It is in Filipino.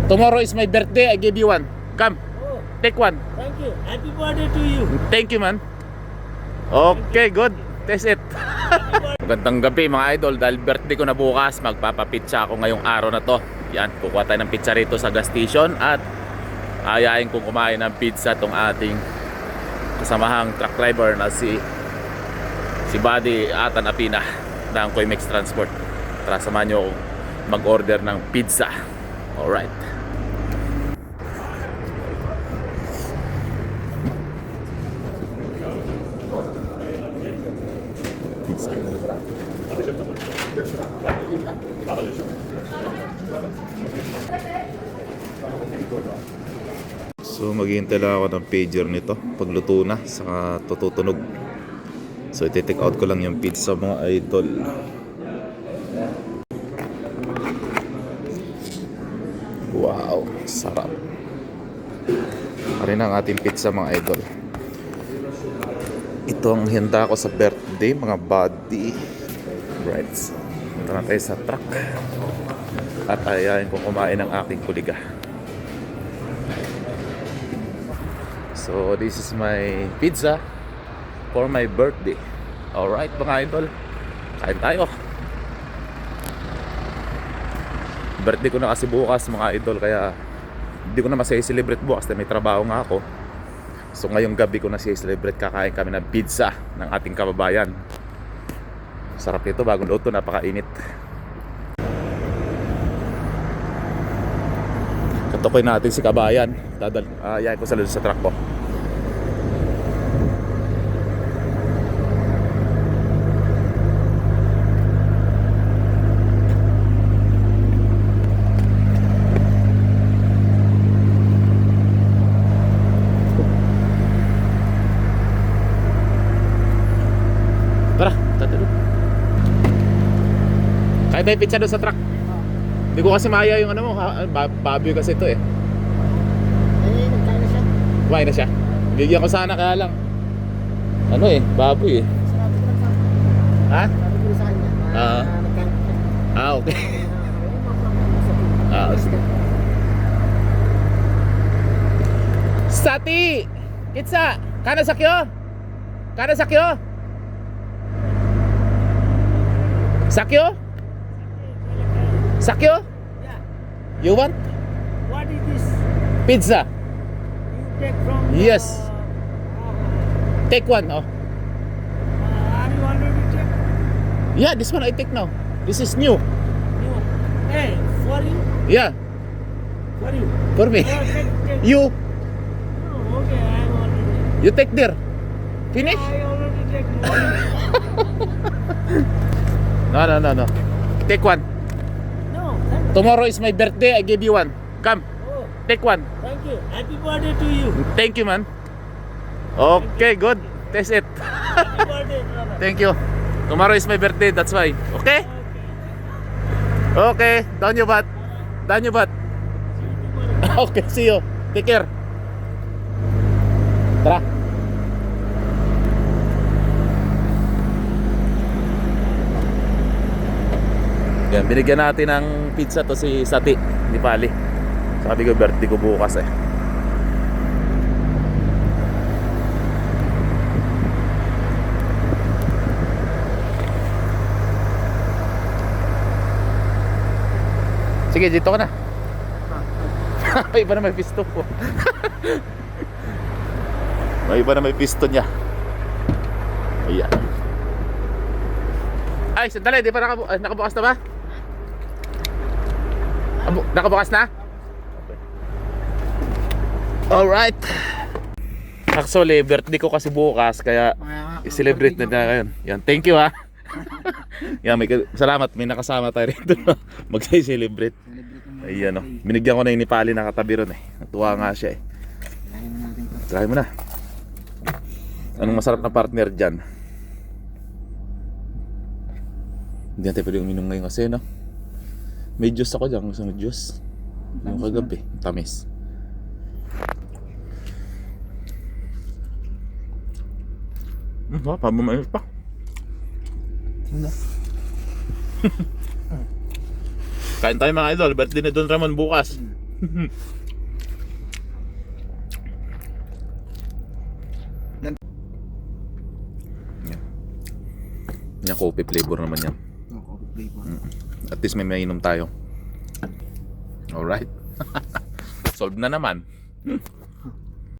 Tomorrow is my birthday. I give you one. Come, Oh, take one. thank you. Happy birthday to you. Thank you, man. Okay, good. Taste it. Magandang gabi mga idol. Dahil birthday ko na bukas, magpapapitsa ako ngayong araw na to. Yan, kukuha tayo ng pizza rito sa gas station. At ayayin kong kumain ng pizza tong ating kasamahang truck driver na si Buddy Atan Apina ng Coimex Transport. Tara, samahan nyo ako mag-order ng pizza. Alright. So maghihintay lang ako ng pager nito pagluto na, saka tututunog. So iti-take out ko lang yung pizza mga idol. Wow, sarap. Parin ang ating pizza mga idol. Ito ang handa ko sa birthday mga buddy. Right. Punta na tayo sa truck. At ayayin kong kumain ng aking kuliga. So this is my pizza for my birthday. Alright mga idol, kain tayo. Birthday ko na kasi bukas mga idol, kaya hindi ko na masaya-celebrate bukas dahil may trabaho nga ako. So ngayong gabi ko na siya-celebrate, kakain kami ng pizza ng ating kababayan. Sarap nito, bagong luto, napakainit. Katukoy natin si kabayan. Ayayin ko sa truck ko. Tara, tatulog. Kaya tayo pizza doon sa truck. Hindi ko kasi maya yung ano mo, baboy kasi ito eh. Nagkain na siya. Kumain na siya. Bigyan ko sana, kaya lang ano eh, baboy eh. Sabi ko lang sa Ha? sabi ko sa kanya. Nagkain na siya. Okay. Sige. Sati! Kitsa! Kana sakyo? Kana sakyo? Sakyo? Sakyo? Yeah. You want? What is this? Pizza. You take from Yes. Take one. Oh. Are you already take? Yeah, this one I take now. This is new. No. Hey, for you? Yeah, For you? for me. Oh, take. You, No, okay, I am already. you take there. Finish? I already take morning. No. Take one. No, thank you. Tomorrow is my birthday. I give you one. Come, Oh, take one. thank you. Happy birthday to you. Thank you, man. Okay, good. Taste it. Happy birthday, brother. Thank you. Tomorrow is my birthday. That's why. Okay? Okay. Down your butt. Down your butt. Okay, see you. Take care. Tara. Yan, binigyan natin ng pizza to si Sati ni Pali. Sabi ko birthday ko bukas eh. Sige, dito ka na. May iba na may piston po. May iba na may piston niya. Ayan. Ay, sandali, di pa nakabukas na ba? Nakabukas na? Okay. Alright. Actually, birthday ko kasi bukas, kaya i-celebrate na ngayon. Yan, thank you ha. Yan, salamat, may nakasama tayo rito. Mag-celebrate. Ayan o, binigyan ko na yung ni Pali nakatabi ron eh. Natuwa nga siya eh. Try mo na. Anong masarap na partner dyan? Hindi natin pwede uminom ngayon kasi no? May juice ako dyan, gusto mo juice? Yung kagabi, tamis. Pabumayos pa. Kain tayo mga idol, birthday ni Don Ramon bukas. Yan. Yan, coffee flavor naman yan. At least may mainom tayo. Alright. Solved na naman.